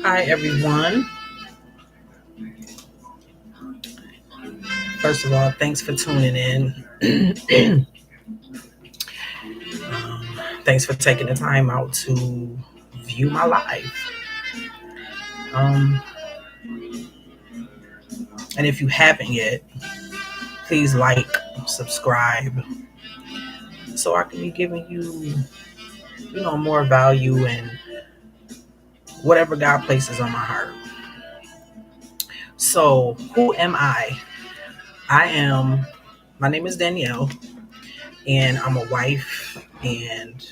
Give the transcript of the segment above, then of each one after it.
Hi, everyone. First of all, thanks for tuning in. Thanks for taking the time out to view my live. Um, and if you haven't yet, please like, subscribe, so I can be giving you, more value and whatever God places on my heart. So, who am I? I am. My name is Danielle, and I'm a wife, and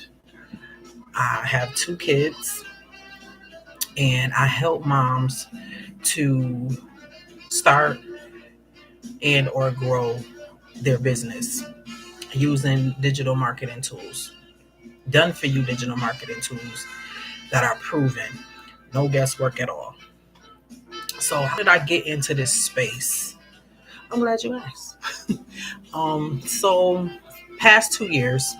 I have two kids, and I help moms to start and or grow their business using digital marketing tools, done for you digital marketing tools that are proven, no guesswork at all. So how did I get into this space? I'm glad you asked. So past 2 years,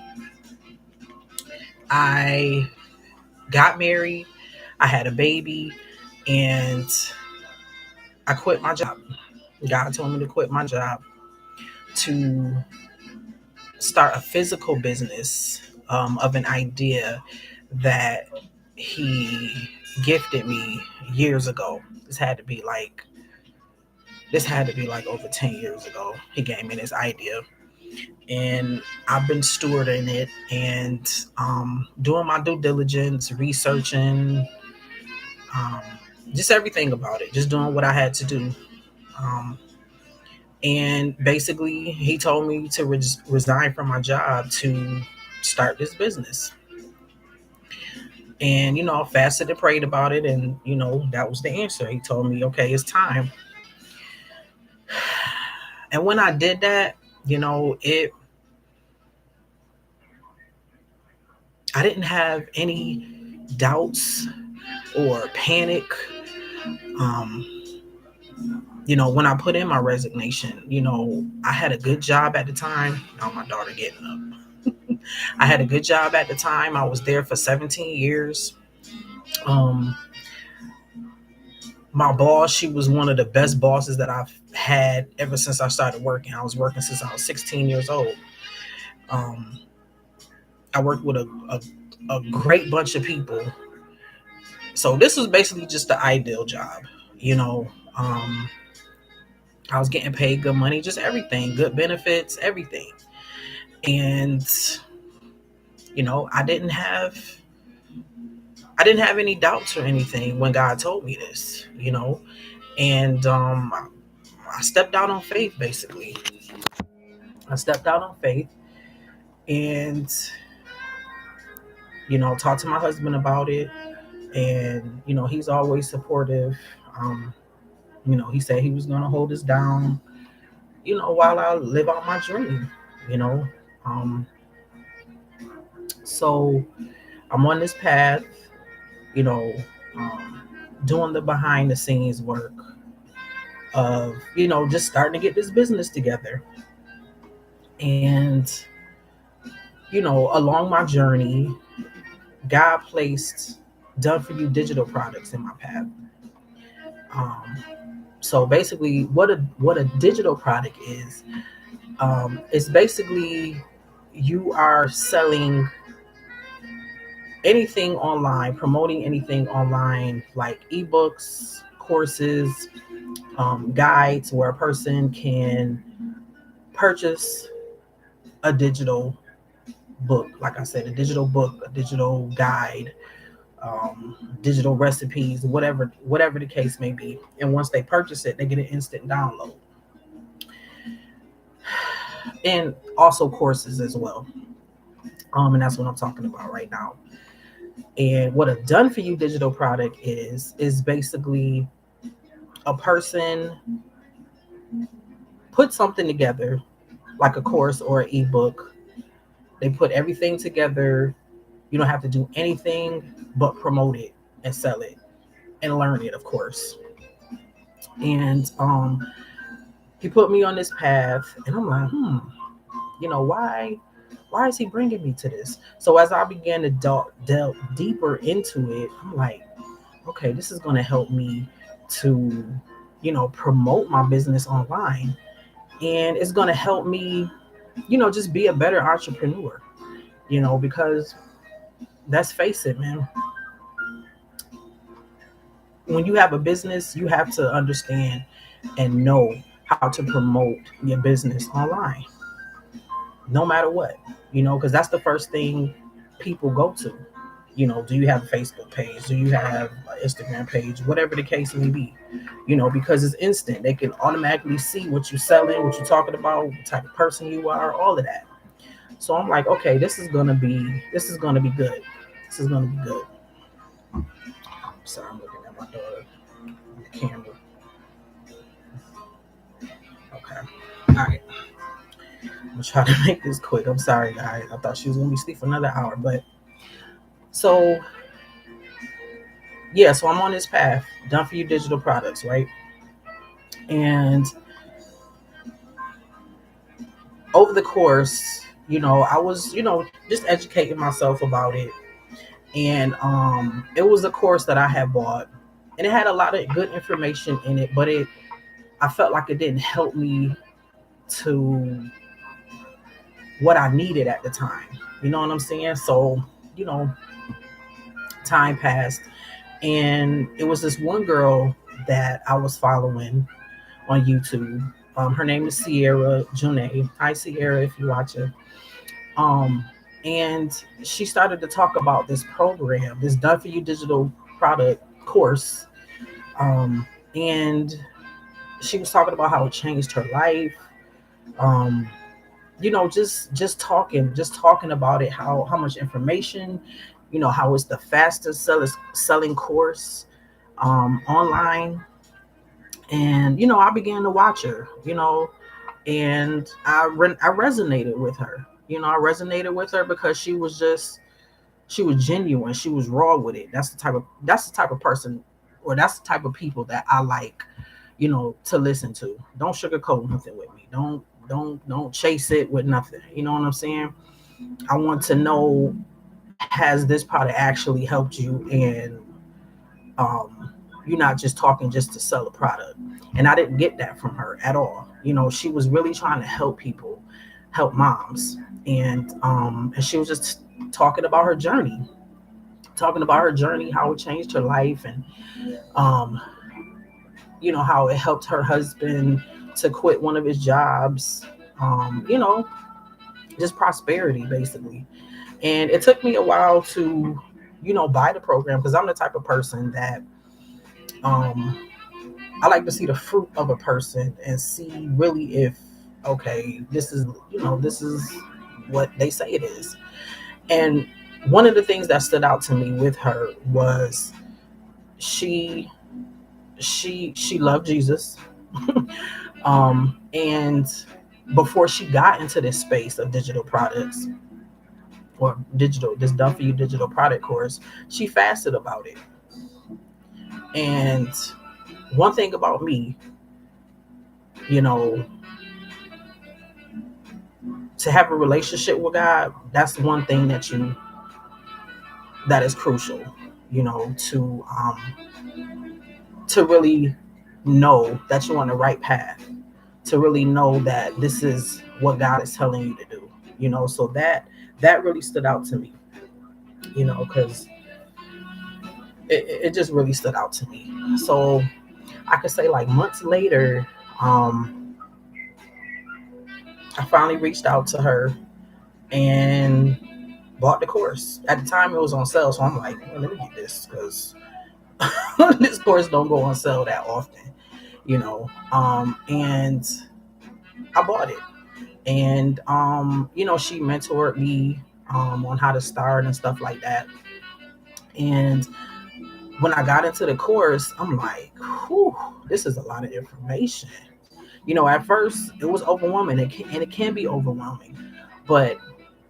I got married, I had a baby, and I quit my job. God told me to quit my job to start a physical business of an idea that he gifted me years ago. This had to be like over 10 years ago. He gave me this idea, and I've been stewarding it and doing my due diligence, researching, um, just everything about it, just doing what I had to do. Um, and basically, he told me to resign from my job to start this business. And, I fasted and prayed about it. And, that was the answer. He told me, okay, it's time. And when I did that, I didn't have any doubts or panic. Um, when I put in my resignation, I had a good job at the time. Oh, my daughter getting up. I had a good job at the time. I was there for 17 years. Um, my boss, she was one of the best bosses that I've had ever since I started working. I was working since I was 16 years old. Um, I worked with a great bunch of people. So this was basically just the ideal job. You know, um, I was getting paid good money, just everything, good benefits, everything. And, I didn't have any doubts or anything when God told me this. And I stepped out on faith, basically. I stepped out on faith and, talked to my husband about it. And, he's always supportive. Um, he said he was going to hold us down, while I live out my dream, you know. Um, so I'm on this path, you know, um, doing the behind the scenes work of, just starting to get this business together. And, along my journey, God placed done for you digital products in my path. Um, so basically, what a digital product is basically you are selling anything online, promoting anything online, like ebooks, courses, guides, where a person can purchase a digital book. Like I said, a digital book, a digital guide, digital recipes, whatever the case may be. And once they purchase it, they get an instant download, and also courses as well. And that's what I'm talking about right now. And what a done for you digital product is basically a person put something together, like a course or an ebook. They put everything together. You don't have to do anything but promote it and sell it and learn it, of course. And he put me on this path, and I'm like, why is he bringing me to this? So as I began to delve deeper into it, I'm like, okay, this is going to help me to, promote my business online. And it's going to help me, just be a better entrepreneur, because let's face it, man, when you have a business, you have to understand and know how to promote your business online, no matter what, because that's the first thing people go to. Do you have a Facebook page? Do you have an Instagram page? Whatever the case may be, because it's instant. They can automatically see what you're selling, what you're talking about, what type of person you are, all of that. So I'm like, okay, this is gonna be good. This is gonna be good. Sorry, I'm looking at my daughter on the camera. Okay. All right. I'm gonna try to make this quick. I'm sorry, guys. I thought she was gonna be asleep for another hour, but so yeah, so I'm on this path, done for you digital products, right? And over the course, I was, just educating myself about it. And it was a course that I had bought, and it had a lot of good information in it, but I felt like it didn't help me to what I needed at the time. You know what I'm saying? So, you know, time passed, and it was this one girl that I was following on YouTube. Her name is Sierra June. Hi, Sierra, if you watch it. Um, and she started to talk about this program, this Done For You digital product course. And she was talking about how it changed her life. Um, just talking about it, how much information, how it's the fastest selling course online. And I began to watch her, and I resonated with her. I resonated with her because she was genuine. She was raw with it. That's the type of person, or that's the type of people that I like, to listen to. Don't sugarcoat nothing with me. Don't chase it with nothing. You know what I'm saying? I want to know, has this product actually helped you, and um you're not just talking just to sell a product. And I didn't get that from her at all. She was really trying to help people, help moms. And she was just talking about her journey, how it changed her life, and um how it helped her husband to quit one of his jobs. um you know just prosperity, basically. And it took me a while to buy the program, because I'm the type of person that um I like to see the fruit of a person and see really if, okay, this is what they say it is. And one of the things that stood out to me with her was she she loved Jesus. And before she got into this space of digital products, or this Done For You digital product course, she fasted about it. And one thing about me, you know, to have a relationship with God, that's one thing that is crucial, to really know that you're on the right path, to really know that this is what God is telling you to do. So that really stood out to me, because it just really stood out to me. So I could say, like, months later, I finally reached out to her and bought the course. At the time, it was on sale, so I'm like, well, let me get this, because this course don't go on sale that often, and I bought it. And she mentored me on how to start and stuff like that. And when I got into the course, I'm like, whew, this is a lot of information. At first it was overwhelming, and it can be overwhelming. But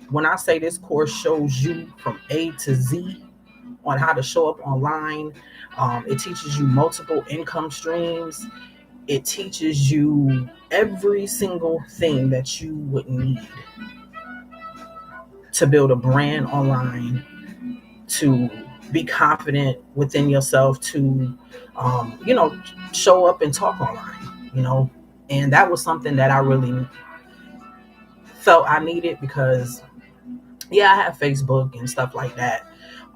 when I say this course shows you from A to Z on how to show up online, it teaches you multiple income streams. It teaches you every single thing that you would need to build a brand online, to be confident within yourself to, you know, show up and talk online, you know. And that was something that I really felt I needed because, yeah, I have Facebook and stuff like that.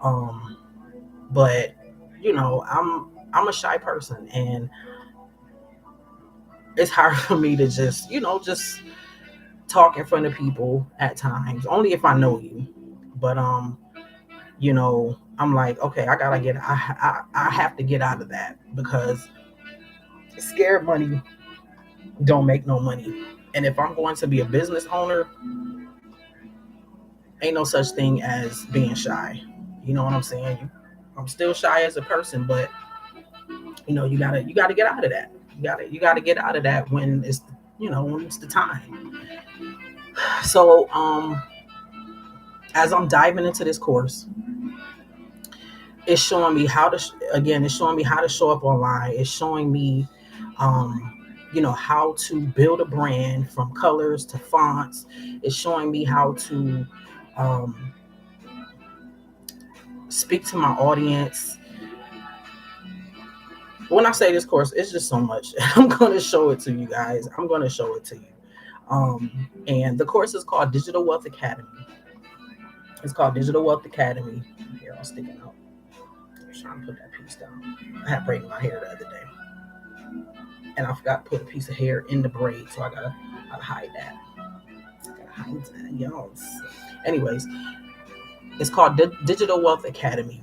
Um, but, you know, I'm a shy person, and it's hard for me to just, you know, just talk in front of people at times, only if I know you. But you know, I'm like, okay, I have to get out of that because scared money don't make no money. And if I'm going to be a business owner, ain't no such thing as being shy. You know what I'm saying? I'm still shy as a person, but you know, you gotta get out of that. You gotta get out of that when it's, you know, when it's the time. So as I'm diving into this course, it's showing me how to again, it's showing me how to show up online. It's showing me you know, how to build a brand from colors to fonts. It's showing me how to um, speak to my audience. When I say this course, it's just so much. I'm going to show it to you guys. I'm going to show it to you. And the course is called Digital Wealth Academy. It's called Digital Wealth Academy. Here, I'm sticking out. I'm trying to put that piece down. I had braided my hair the other day, and I forgot to put a piece of hair in the braid, so I gotta hide that. Gotta hide that, yes. Anyways, it's called Digital Wealth Academy,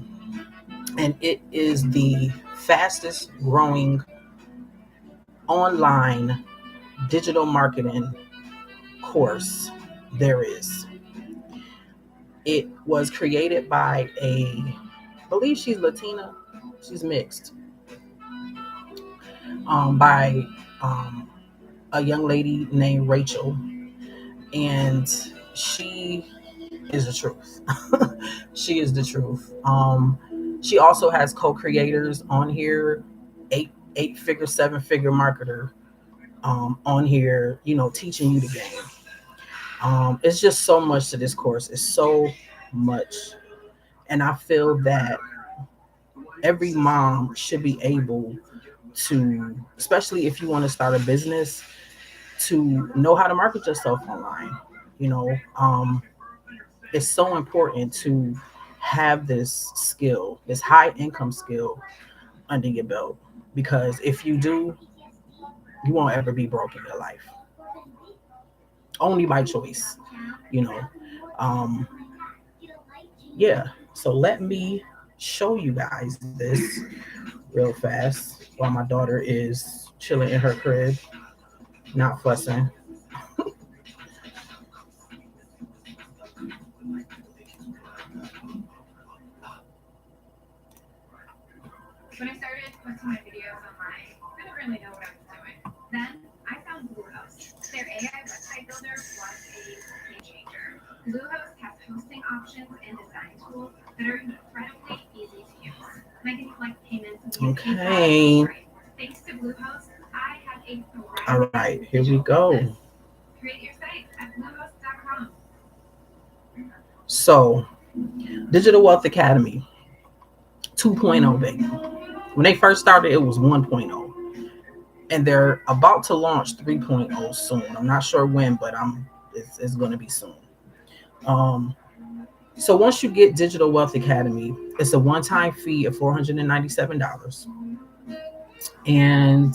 and it is the fastest growing online digital marketing course there is. It was created by I believe she's Latina, she's mixed, by um, a young lady named Rachel, and she is the truth. She is the truth. She also has co-creators on here, eight figure, seven figure marketer on here, you know, teaching you the game. It's just so much to this course. It's so much. And I feel that every mom should be able to, especially if you want to start a business, to know how to market yourself online. You know, it's so important to have this skill, this high income skill under your belt. Because if you do, you won't ever be broke in your life. Only by choice, you know. Um, yeah. So let me show you guys this real fast while my daughter is chilling in her crib, not fussing. When I started posting my videos online, I didn't really know what I was doing. Then I found Bluehost. Their AI website builder was a game changer. Bluehost has hosting options and design tools that are incredibly easy to use. And I can collect payments. Okay. Thanks to Bluehost, I have a all right, here we go. Create your site at bluehost.com. So, Digital Wealth Academy 2.0, baby. When they first started, it was 1.0. And they're about to launch 3.0 soon. I'm not sure when, but it's going to be soon. So once you get Digital Wealth Academy, it's a one-time fee of $497. And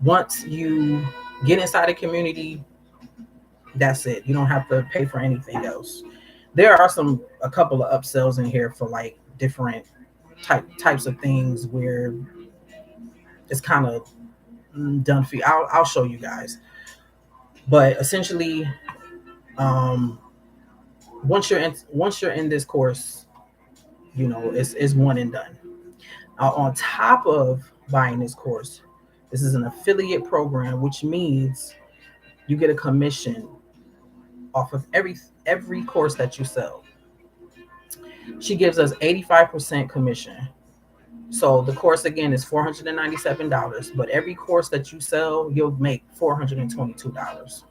once you get inside the community, that's it. You don't have to pay for anything else. There are a couple of upsells in here for like different types of things where it's kind of done for you. I'll show you guys. But essentially, um, once you're in this course, you know, it's one and done. On top of buying this course, this is an affiliate program, which means you get a commission off of every course that you sell. She gives us 85% commission. So the course again is $497, but every course that you sell, you'll make $422.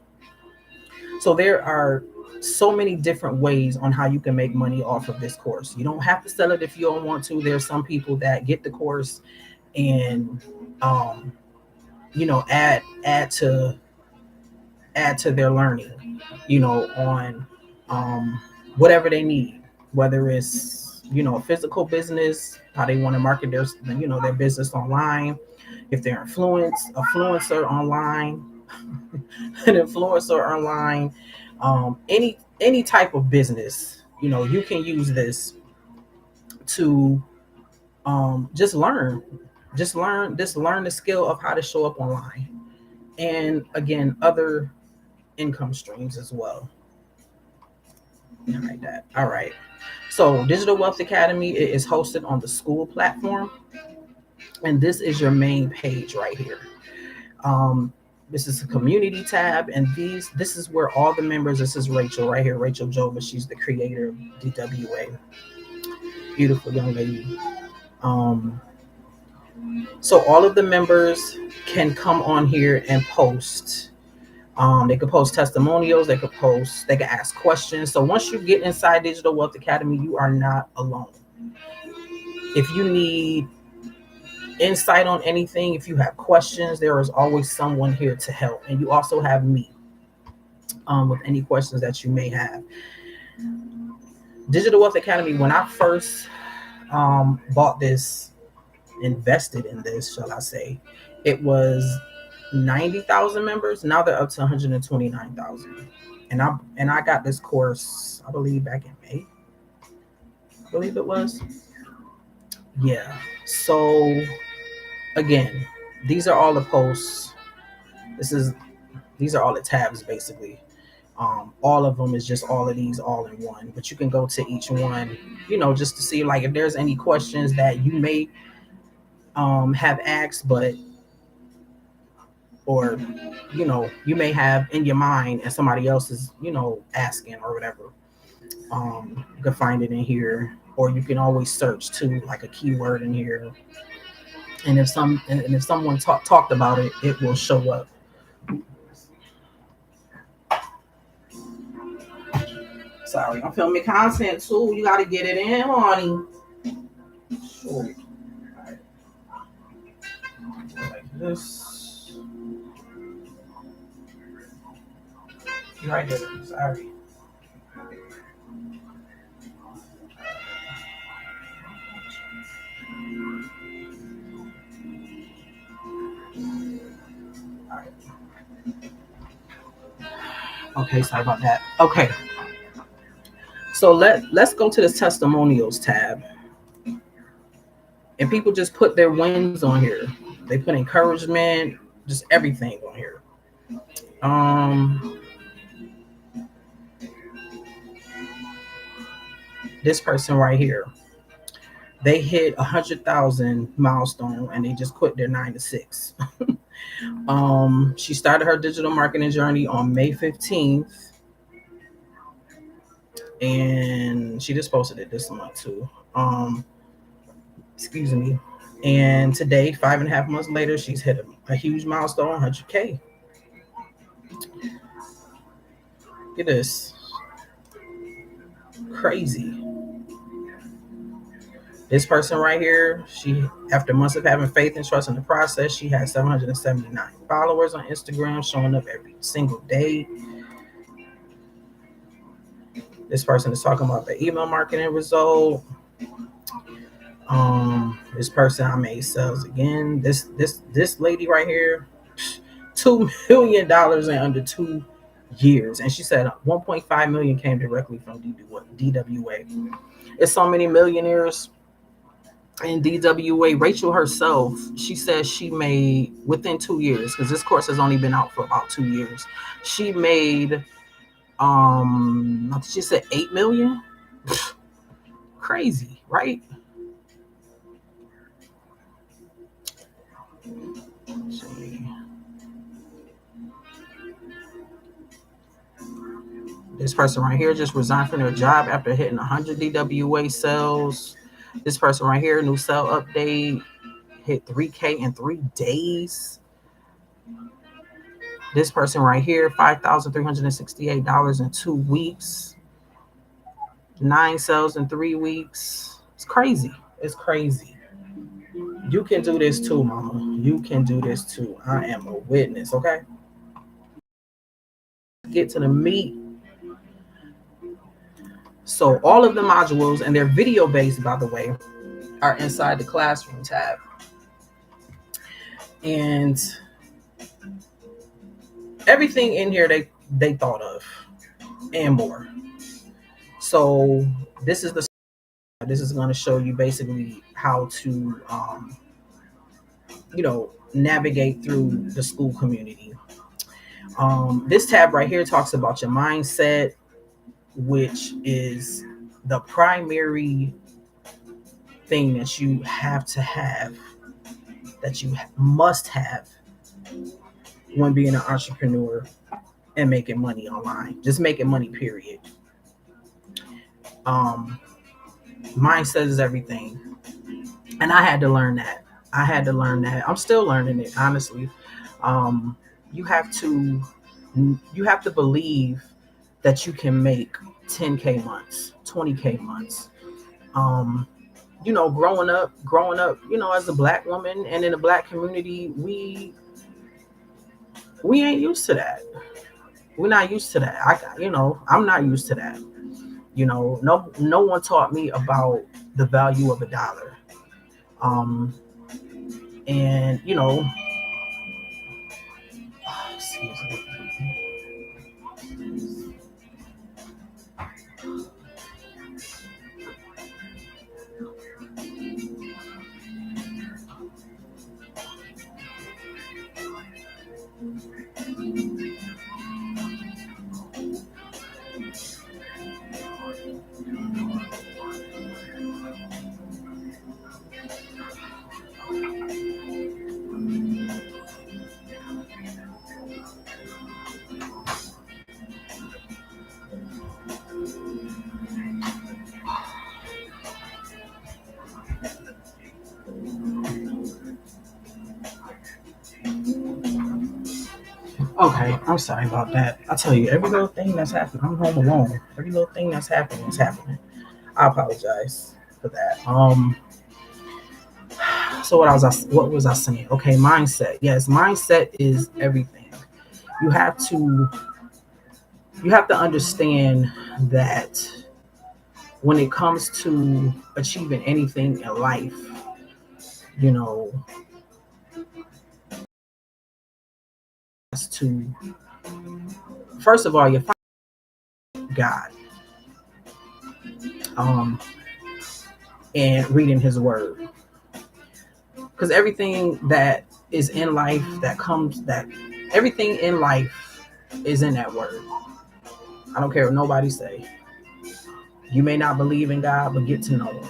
So there are so many different ways on how you can make money off of this course. You don't have to sell it if you don't want to. There's some people that get the course and um, add to their learning, on whatever they need, whether it's a physical business, how they want to market their business online, if they're influencer online, an influencer online, any type of business, you can use this to just learn the skill of how to show up online, and again, other income streams as well. Like that. All right. So Digital Wealth Academy is hosted on the school platform, and this is your main page right here. Um, this is a community tab, and this is where all the members. This is Rachel right here, Rachel Jova. She's the creator of DWA. Beautiful young lady. Um, so all of the members can come on here and post. They could post testimonials. They could ask questions. So once you get inside Digital Wealth Academy, you are not alone. If you need insight on anything, if you have questions, there is always someone here to help. And you also have me with any questions that you may have. Digital Wealth Academy, when I first bought this, invested in this, shall I say, it was 90,000 members. Now they're up to 129,000. And I got this course, I believe, back in May. I believe it was. Yeah. So again, these are all the posts. These are all the tabs basically. All of them is just all of these all in one. But you can go to each one, just to see like if there's any questions that you may have asked, or you may have in your mind and somebody else is asking or whatever. You can find it in here, or you can always search to like a keyword in here, and if someone talked about it, it will show up. Sorry, I'm filming content too. You got to get it in, honey. Sure. Right. Like this. You're right there. Sorry. All right. Okay, sorry about that. Okay. So let's go to the testimonials tab. And people just put their wins on here. They put encouragement, just everything on here. This person right here, they hit 100,000 milestone and they just quit their 9 to 6. She started her digital marketing journey on May 15th. And she just posted it this month too. Excuse me. And today, 5.5 months later, she's hit a huge milestone, 100K. Look at this. Crazy. This person right here, after months of having faith and trust in the process, she has 779 followers on Instagram, showing up every single day. This person is talking about the email marketing result. This person, I made sales again. This lady right here, $2 million in under 2 years, and she said 1.5 million came directly from DWA. It's so many millionaires in DWA. Rachel herself, she says she made within 2 years, because this course has only been out for about 2 years. She made, she said 8 million. Crazy, right? This person right here just resigned from their job after hitting 100 DWA sales. This person right here, new sale update, hit 3K in 3 days. This person right here, $5,368 in 2 weeks, 9 sales in 3 weeks. It's crazy. It's crazy. You can do this too, mama. You can do this too. I am a witness, okay? Get to the meat. So all of the modules, and they're video based, by the way, are inside the classroom tab. And everything in here they thought of and more. So this is going to show you basically how to navigate through the school community. This tab right here talks about your mindset, which is the primary thing that you have to have, that you must have when being an entrepreneur and making money online, just making money, period. um Mindset is everything, and I had to learn that. I'm still learning it, honestly. um you have to believe that you can make 10K months, 20K months. um growing up, as a black woman and in a black community, we ain't used to that. We're not used to that. I'm not used to that. No one taught me about the value of a dollar. um and excuse me. Okay, I'm sorry about that. I tell you, every little thing that's happening, I'm home alone. Every little thing that's happening is happening. I apologize for that. So what was I saying? Okay, mindset. Yes, mindset is everything. You have to understand that when it comes to achieving anything in life, you know, has to, first of all, you find God, um, and reading His Word, because everything that is in life everything in life is in that Word. I don't care what nobody say. You may not believe in God, but get to know Him.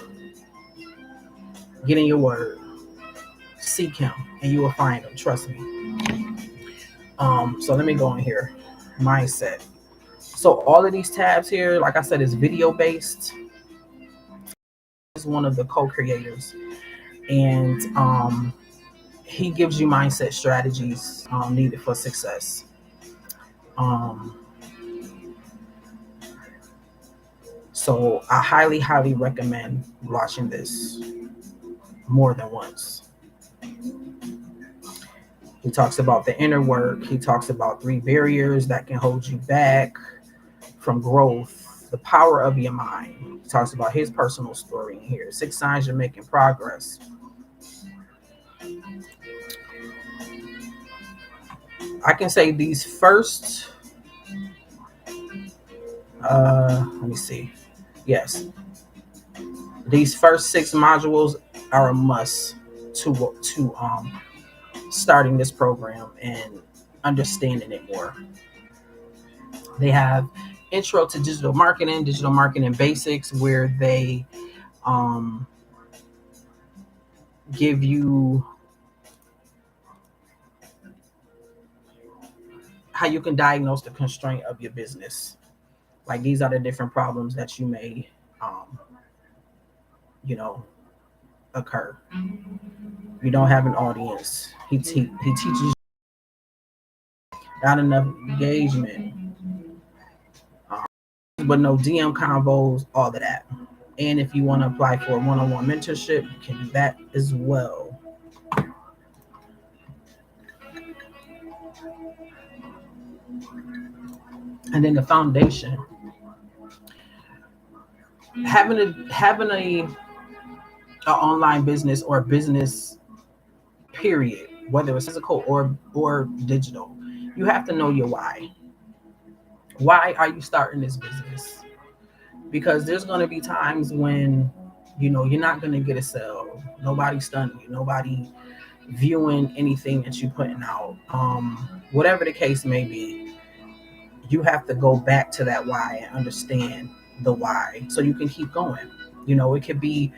Get in your Word, seek Him, and you will find Him. Trust me. So let me go in here. Mindset. So all of these tabs here, like I said, is video based. Is one of the co-creators, and he gives you mindset strategies needed for success. Um, so I highly, highly recommend watching this more than once. He talks about the inner work. He talks about 3 barriers that can hold you back from growth, the power of your mind. He talks about his personal story in here, 6 signs you're making progress. I can say these first, let me see. Yes, these first 6 modules are a must to starting this program and understanding it more. They have intro to digital marketing basics, where they um, give you how you can diagnose the constraint of your business. Like, these are the different problems that you may, um, you know, occur. You don't have an audience. He teaches not enough engagement, um, but no DM convos, all of that. And if you want to apply for a one-on-one mentorship, you can do that as well. And then the foundation, having a online business or business period, whether it's physical or digital, you have to know your why. Why are you starting this business? Because there's going to be times when you're not going to get a sale, nobody's studying you, nobody viewing anything that you're putting out, whatever the case may be. You have to go back to that why and understand the why so you can keep going. It could be,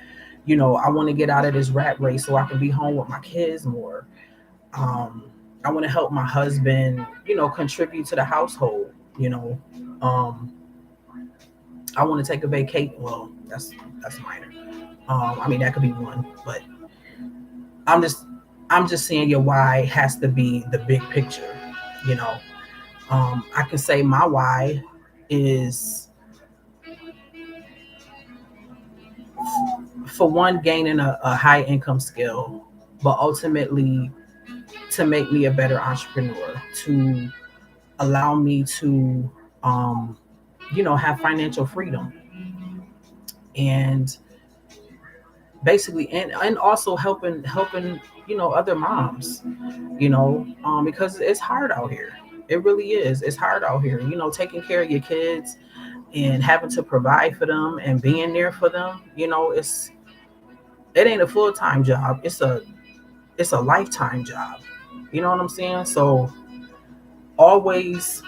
I want to get out of this rat race so I can be home with my kids more. um, I want to help my husband, contribute to the household. um, I want to take a vacation. Well, that's minor. I mean, that could be one, but I'm just I'm just saying your why has to be the big picture. You know, I can say my why is, for one, gaining a high income skill, but ultimately to make me a better entrepreneur, to allow me to, um, have financial freedom, and basically, and also helping other moms, because it's hard out here. It really is. It's hard out here. Taking care of your kids and having to provide for them and being there for them. It ain't a full time job. It's a lifetime job. You know what I'm saying? So always,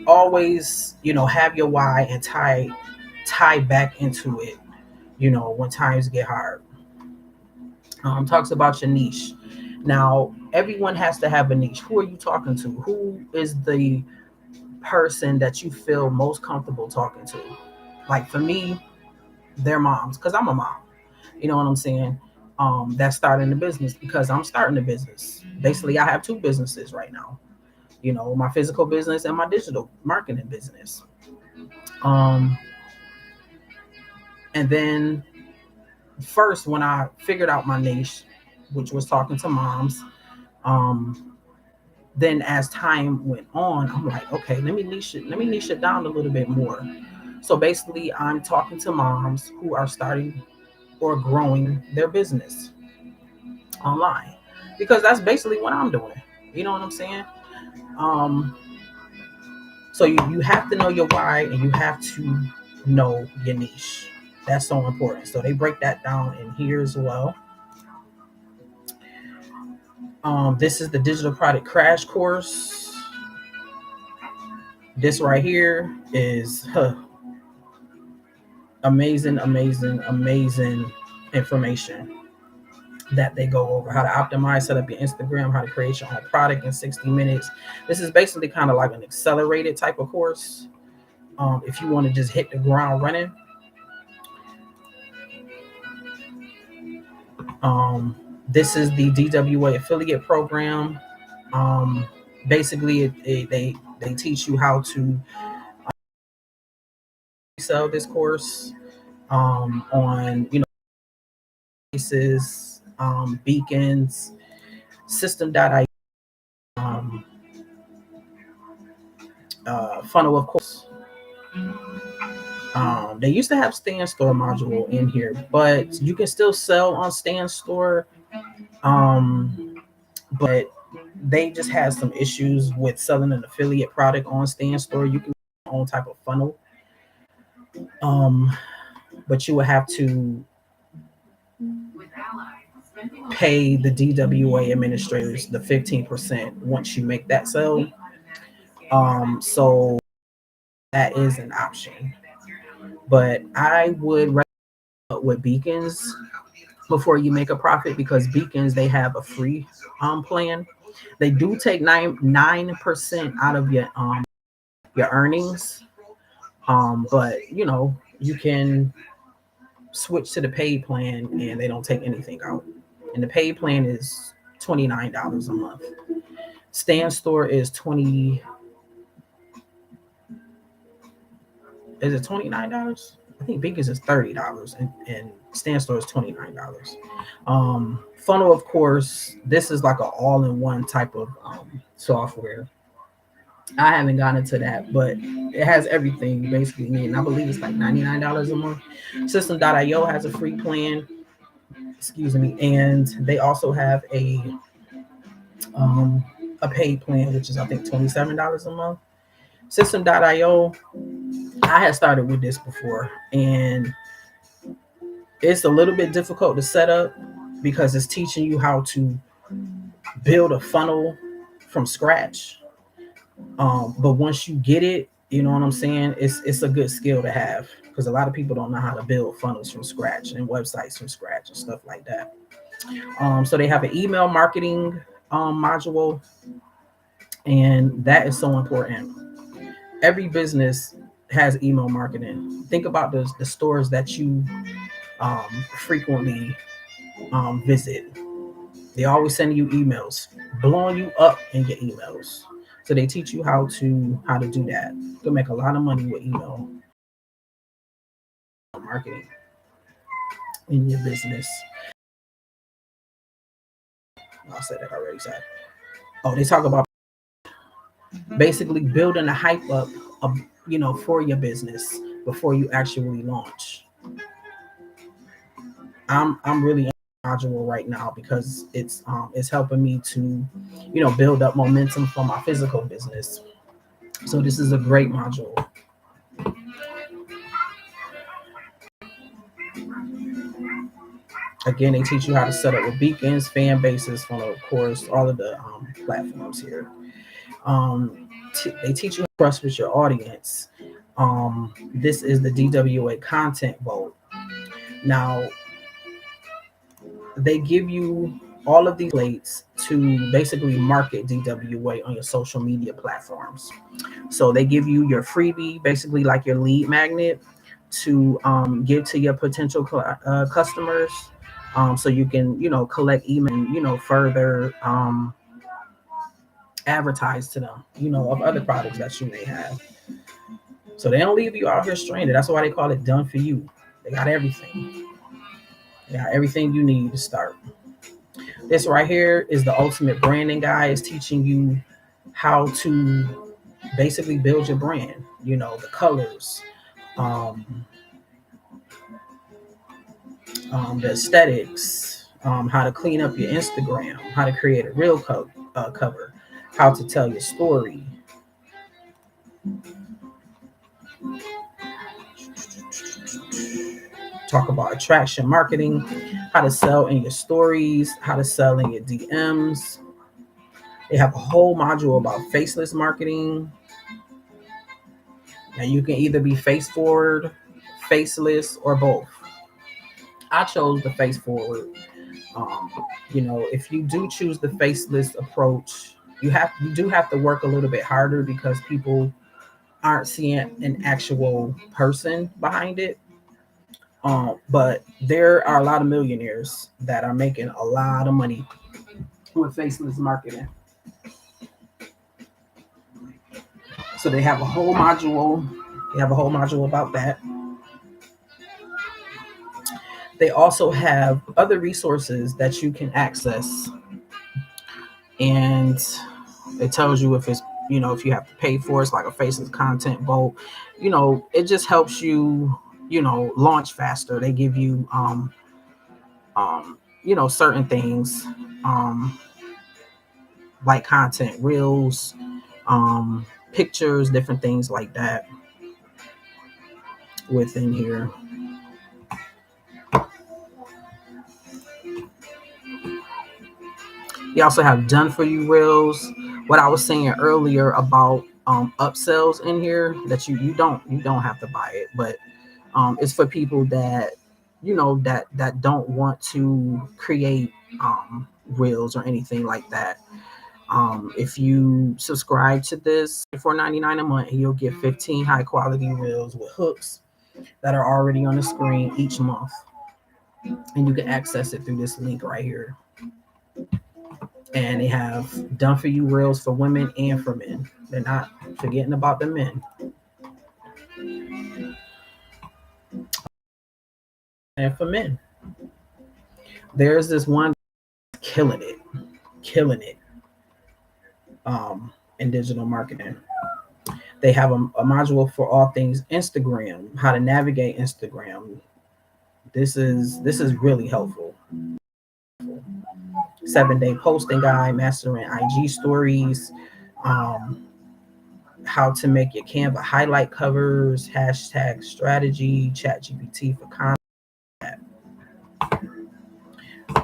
always, have your why and tie back into it. When times get hard. Talks about your niche. Now, everyone has to have a niche. Who are you talking to? Who is the person that you feel most comfortable talking to? Like for me, they're moms, because I'm a mom. You know what I'm saying? That's starting a business, because I'm starting a business. Basically, I have two businesses right now. My physical business and my digital marketing business. Um, and then first, when I figured out my niche, which was talking to moms, um, then as time went on, I'm like, okay, let me niche it down a little bit more. So basically, I'm talking to moms who are starting or growing their business online, because that's basically what I'm doing. You know what I'm saying? Um, so you have to know your why, and you have to know your niche. That's so important. So they break that down in here as well. This is the digital product crash course. This right here is amazing, amazing, amazing information that they go over: how to optimize, set up your Instagram, how to create your own product in 60 minutes. This is basically kind of like an accelerated type of course. If you want to just hit the ground running. Um, this is the DWA affiliate program. Um, Basically, they teach you how to sell this course, on basis, beacons, system.io, um, funnel, of course. They used to have Stand Store module in here, but you can still sell on Stand Store. But they just had some issues with selling an affiliate product on Stand Store. You can your own type of funnel, um, but you would have to pay the DWA administrators the 15% once you make that sale. So that is an option. But I would recommend with Beacons before you make a profit, because Beacons, they have a free plan. They do take 9% out of your earnings. But you can switch to the paid plan and they don't take anything out. And the paid plan is $29 a month. Stand store is 20. Is it $29? I think Biggest is $30, and Stand store is $29. Funnel, of course, this is like an all-in-one type of software. I haven't gotten into that, but it has everything you basically need. And I believe it's like $99 a month. System.io has a free plan, excuse me, and they also have um, a paid plan, which is I think $27 a month. System.io, I had started with this before, and it's a little bit difficult to set up because it's teaching you how to build a funnel from scratch. But once you get it, you know what I'm saying? It's a good skill to have because a lot of people don't know how to build funnels from scratch and websites from scratch and stuff like that. So they have an email marketing module, and that is so important. Every business has email marketing. Think about the stores that you frequently visit. They always send you emails, blowing you up in your emails. So they teach you how to do that. You can make a lot of money with email marketing in your business. I said that already. Sorry. Oh, they talk about basically building a hype up of, for your business before you actually launch. I'm really in module right now because it's helping me to, build up momentum for my physical business. So this is a great module. Again, they teach you how to set up with beacons, fan bases, funnel, of course, all of the platforms here. They teach you how to trust with your audience. This is the DWA content vote. Now, they give you all of these plates to basically market DWA on your social media platforms. So they give you your freebie, basically like your lead magnet, to give to your potential customers, so you can collect email and further advertise to them of other products that you may have. So they don't leave you out here stranded. That's why they call it done for you. They got everything. They got everything you need to start. This right here is the ultimate branding guide. It's teaching you how to basically build your brand. The colors, um, the aesthetics, how to clean up your Instagram, how to create a real cover, how to tell your story. Talk about attraction marketing, how to sell in your stories, how to sell in your DMs. They have a whole module about faceless marketing. Now you can either be face forward, faceless, or both. I chose the face forward. Um, if you do choose the faceless approach, you do have to work a little bit harder because people aren't seeing an actual person behind it. But there are a lot of millionaires that are making a lot of money with faceless marketing. So they have a whole module. They have a whole module about that. They also have other resources that you can access, and it tells you if it's if you have to pay for it. It's like a faceless content vote. It just helps you launch faster. They give you certain things, like content reels, pictures, different things like that within here. You also have done for you reels. What I was saying earlier about upsells in here, that you don't have to buy it, but it's for people that that don't want to create reels or anything like that. If you subscribe to this for $4.99 a month, you'll get 15 high quality reels with hooks that are already on the screen each month, and you can access it through this link right here. And they have done for you reels for women and for men. They're not forgetting about the men. And for men, there's this one killing it, killing it in digital marketing. They have a module for all things Instagram, how to navigate Instagram. This is really helpful. 7-day posting guide, mastering IG stories, um, how to make your Canva highlight covers, hashtag strategy, chat GPT for content.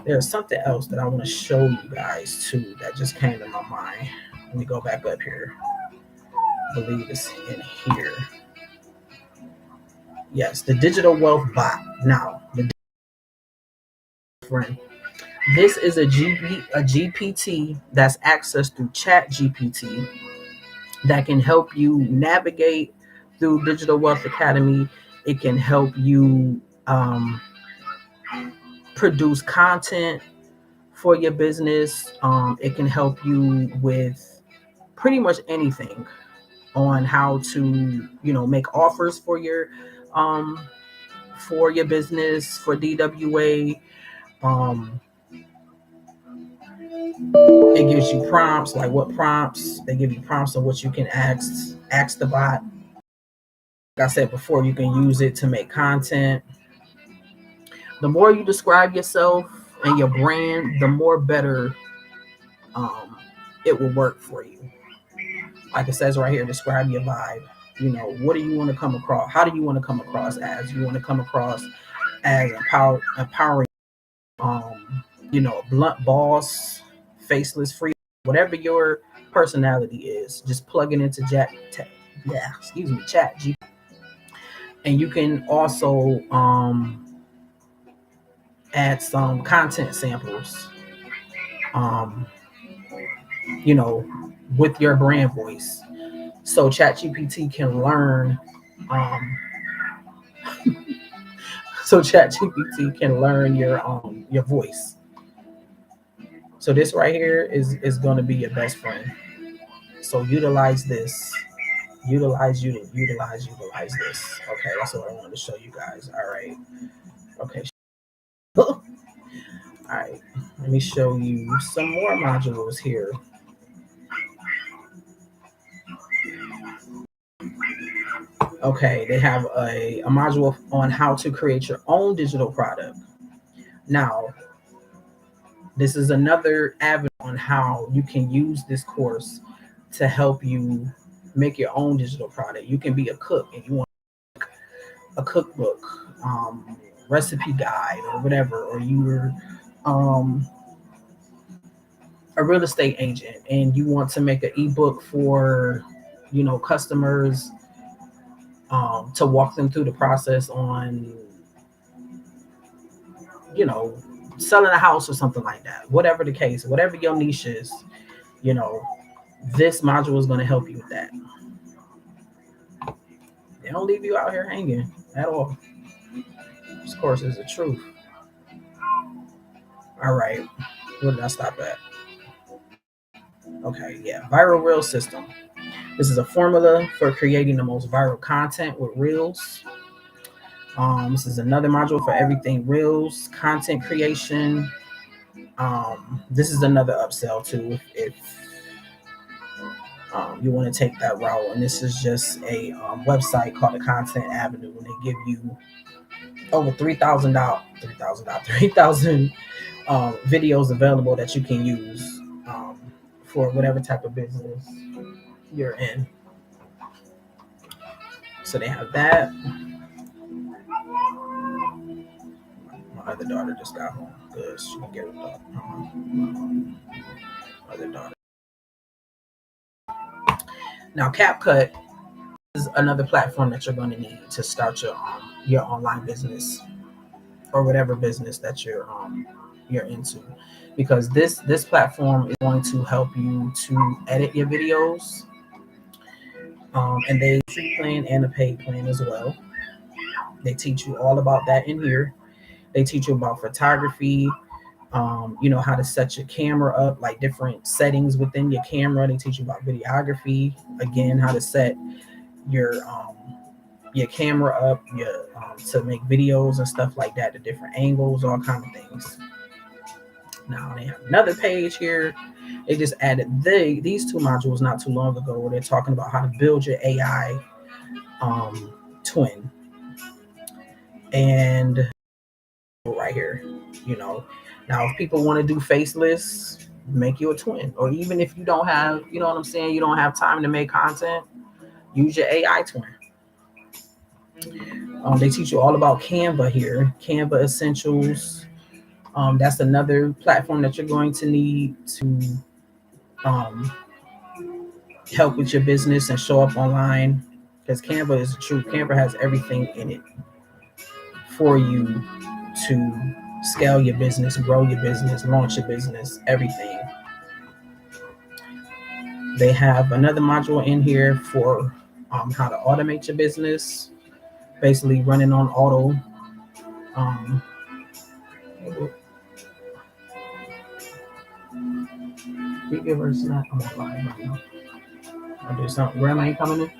There's something else that I want to show you guys too that just came to my mind. Let me go back up here. I believe it's in here. Yes, the digital wealth bot. Now, the friend. This is a GPT that's accessed through Chat GPT that can help you navigate through Digital Wealth Academy. It can help you produce content for your business. It can help you with pretty much anything on how to, make offers um, for your business, for DWA. It gives you prompts, like what prompts. They give you prompts on what you can ask the bot. Like I said before, you can use it to make content. The more you describe yourself and your brand, the more better it will work for you. Like it says right here, describe your vibe. What do you want to come across? How do you want to come across as? You want to come across as empowering, blunt boss, faceless free, whatever your personality is. Just plug it into chat G, and you can also add some content samples, um, with your brand voice. So ChatGPT can learn. Um, so ChatGPT can learn your voice. So this right here is going to be your best friend. So utilize this. Utilize this. Okay, that's what I wanted to show you guys. All right. Okay. All right. Let me show you some more modules here. Okay, they have a module on how to create your own digital product. Now, this is another avenue on how you can use this course to help you make your own digital product. You can be a cook and you want a cookbook, recipe guide, or whatever, or you're a real estate agent and you want to make an ebook for, customers, to walk them through the process on, you know, selling a house or something like that. Whatever the case, whatever your niche is, you know, this module is going to help you with that. They don't leave you out here hanging at all. This course is the truth. All right. Where did I stop at? Okay, yeah. Viral Reel System. This is a formula for creating the most viral content with Reels. This is another module for everything Reels, content creation. This is another upsell too if you want to take that route. And this is just a website called the Content Avenue, and they give you over 3,000 videos available that you can use for whatever type of business you're in. So they have that. My other daughter just got home. Good, she can get it up. Other daughter. Now, CapCut is another platform that you're going to need to start your online business or whatever business that you're into, because this platform is going to help you to edit your videos, and they free plan and a paid plan as well. They teach you all about that in here. They teach you about photography, How to set your camera up, like different settings within your camera. They teach you about videography. Again, how to set your camera up, to make videos and stuff like that, the different angles, all kind of things. Now they have another page here. They just added these two modules not too long ago, where they're talking about how to build your AI twin. And right here, now if people want to do faceless, make you a twin. Or even if you don't have, you know what I'm saying, you don't have time to make content, use your AI twin. They teach you all about Canva here, Canva Essentials. That's another platform that you're going to need to help with your business and show up online, because Canva is the truth. Canva has everything in it for you to scale your business, grow your business, launch your business, everything. They have another module in here for how to automate your business, basically running on auto. You give her a snack. I'm on live right now. I'll do something. Grandma ain't coming in?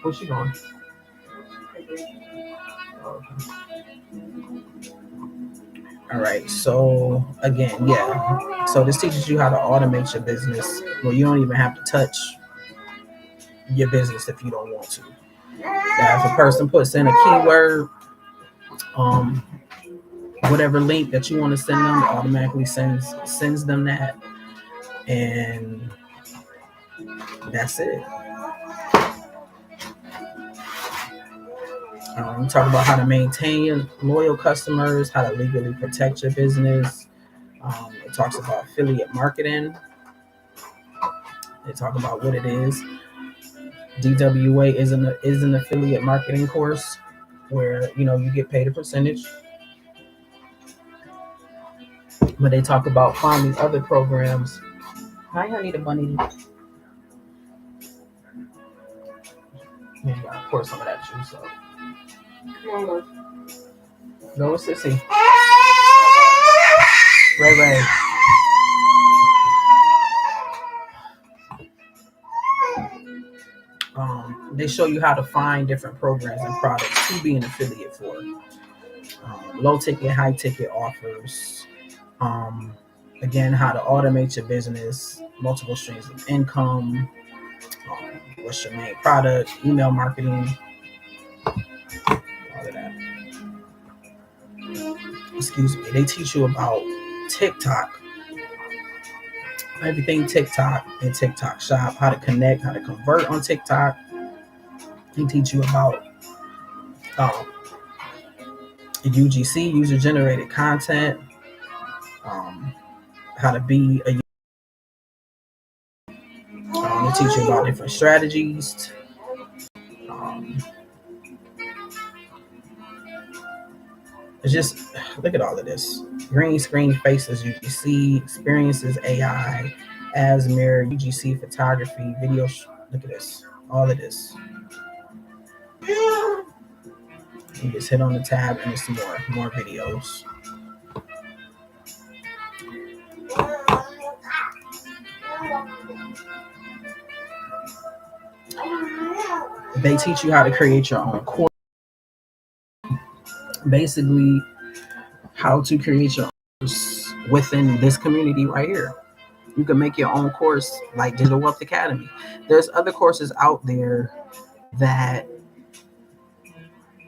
Where's she going? Oh, okay. All right. So again, yeah. So this teaches you how to automate your business, where you don't even have to touch your business if you don't want to. Now, if a person puts in a keyword, whatever link that you want to send them, it automatically sends them that, and that's it. Talk about how to maintain your loyal customers, how to legally protect your business. It talks about affiliate marketing. They talk about what it is. DWA is an affiliate marketing course where you get paid a percentage. But they talk about finding other programs. Hi, honey, the bunny. Maybe I'll pour some of that juice up. Come on, go with Sissy. Ray. They show you how to find different programs and products to be an affiliate for. Low ticket, high ticket offers. Again, how to automate your business, multiple streams of income. What's your main product? Email marketing. All of that. Excuse me. They teach you about TikTok. Everything TikTok and TikTok Shop, how to connect, how to convert on TikTok. They teach you about UGC, user generated content, how to be a they teach you about different strategies. It's just, look at all of this. Green screen faces, UGC, experiences, AI, Asmir, UGC, photography, video. Look at this. All of this. You just hit on the tab and it's more videos. They teach you how to create your own course. Basically, how to create your own course within this community right here. You can make your own course like Digital Wealth Academy. There's other courses out there that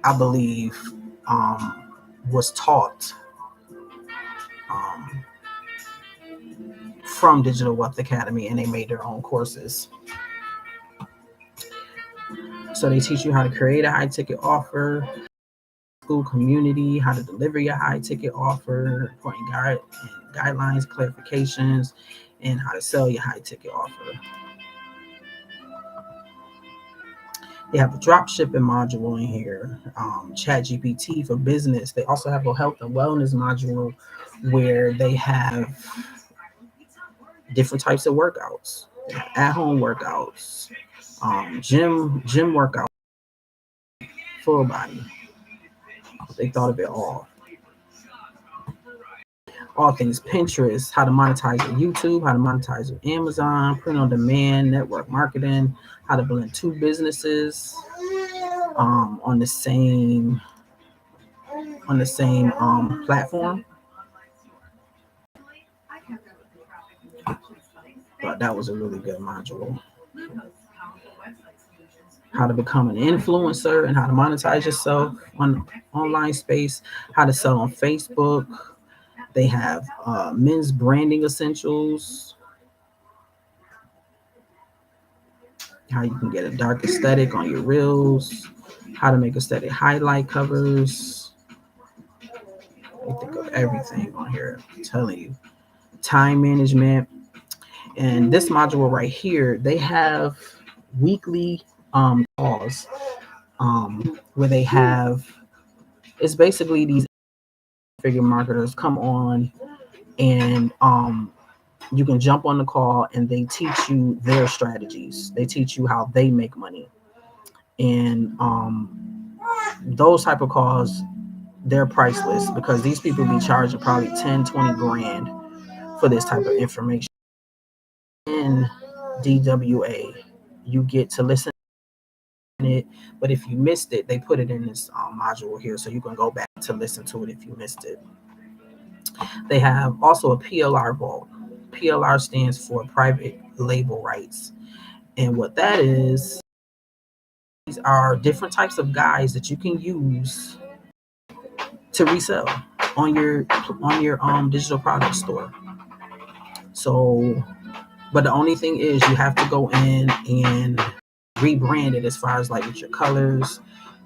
I believe was taught from Digital Wealth Academy, and they made their own courses. So they teach you how to create a high ticket offer, school community, how to deliver your high ticket offer, important guidelines, clarifications, and how to sell your high ticket offer. They have a drop shipping module in here, ChatGPT for business. They also have a health and wellness module where they have different types of workouts, at-home workouts, gym workouts, full body. They thought of it all things Pinterest, how to monetize your YouTube, how to monetize your Amazon, print on demand, network marketing, how to blend two businesses on the same platform. But that was a really good module. How to become an influencer and how to monetize yourself on online space, how to sell on Facebook. They have men's branding essentials, how you can get a dark aesthetic on your reels, how to make aesthetic highlight covers. You think of everything on here. I'm telling you. Time management. And this module right here, they have weekly calls where they have, it's basically these figure marketers come on and you can jump on the call and they teach you their strategies. They teach you how they make money. And those type of calls, they're priceless because these people be charging probably 10, 20 grand for this type of information. In DWA, you get to listen to it, but if you missed it, they put it in this module here, so you can go back to listen to it if you missed it. They have also a PLR vault. PLR stands for private label rights. And what that is, these are different types of guides that you can use to resell on your digital product store. So, but the only thing is you have to go in and rebrand it as far as like with your colors.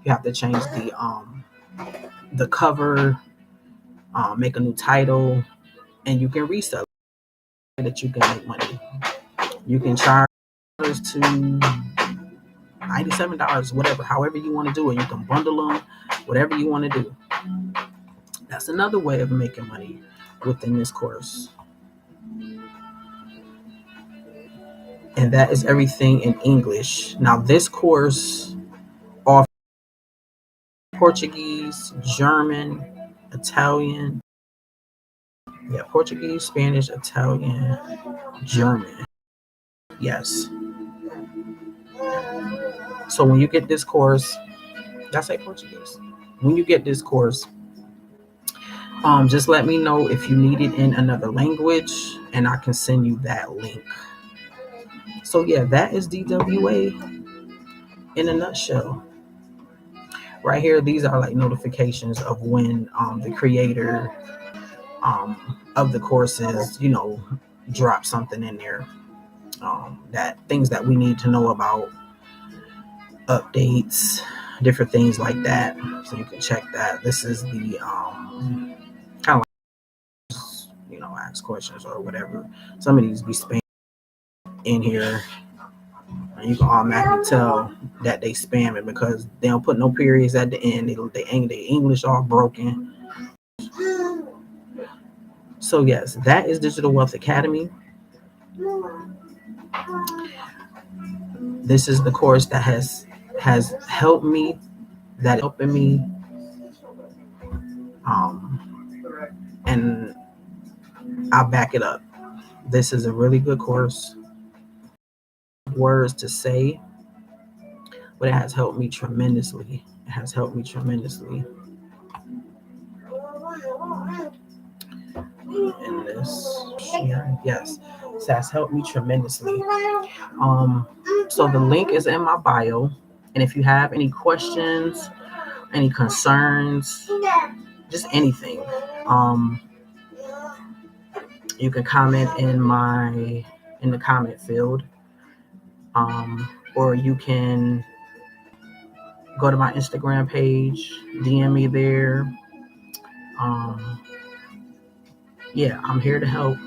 You have to change the cover, make a new title, and you can resell it that you can make money. You can charge to $97, whatever, however you want to do it. You can bundle them, whatever you want to do. That's another way of making money within this course. And that is everything in English. Now, this course offers Portuguese, German, Italian. Yeah, Portuguese, Spanish, Italian, German. Yes. So when you get this course, did I say Portuguese? When you get this course, just let me know if you need it in another language, and I can send you that link. So yeah, that is DWA in a nutshell. Right here, these are like notifications of when the creator of the courses, drop something in there. That things that we need to know about, updates, different things like that. So you can check that. This is the kind of like, ask questions or whatever. Some of these be spam in here, and you can automatically tell that they spam it because they don't put no periods at the end. They English all broken. So yes, that is Digital Wealth Academy. This is the course that has helped me, that helping me, and I'll back it up. This is a really good course. Words to say, but it has helped me tremendously. It has helped me tremendously. In this, yes, it has helped me tremendously. So the link is in my bio, and if you have any questions, any concerns, just anything, you can comment in the comment field, or you can go to my Instagram page, DM me there. Yeah, I'm here to help.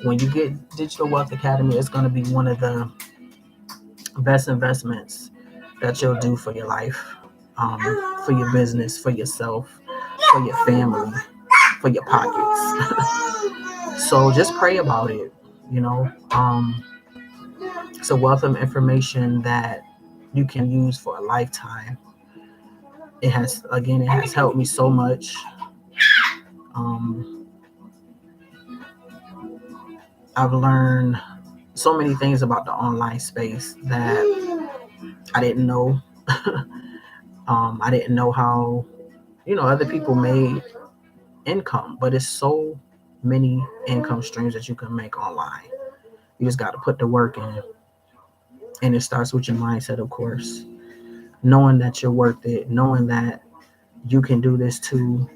When you get Digital Wealth Academy, it's going to be one of the best investments that you'll do for your life, for your business, for yourself, for your family, for your pockets. So just pray about it. It's a wealth of information that you can use for a lifetime. it has helped me so much. Um, I've learned so many things about the online space that I didn't know. I didn't know how, other people made income, but it's so many income streams that you can make online. You just got to put the work in, and it starts with your mindset, of course. Knowing that you're worth it, knowing that you can do this too,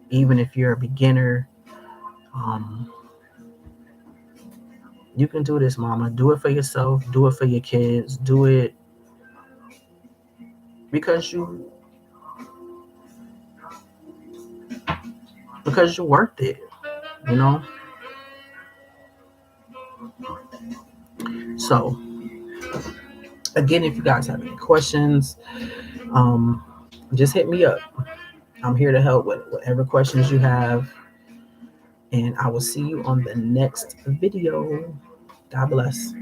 even if you're a beginner. Um, you can do this, mama. Do it for yourself. Do it for your kids. Do it because you're worth it. You know. So again, if you guys have any questions, um, just hit me up. I'm here to help with whatever questions you have, and I will see you on the next video. God bless.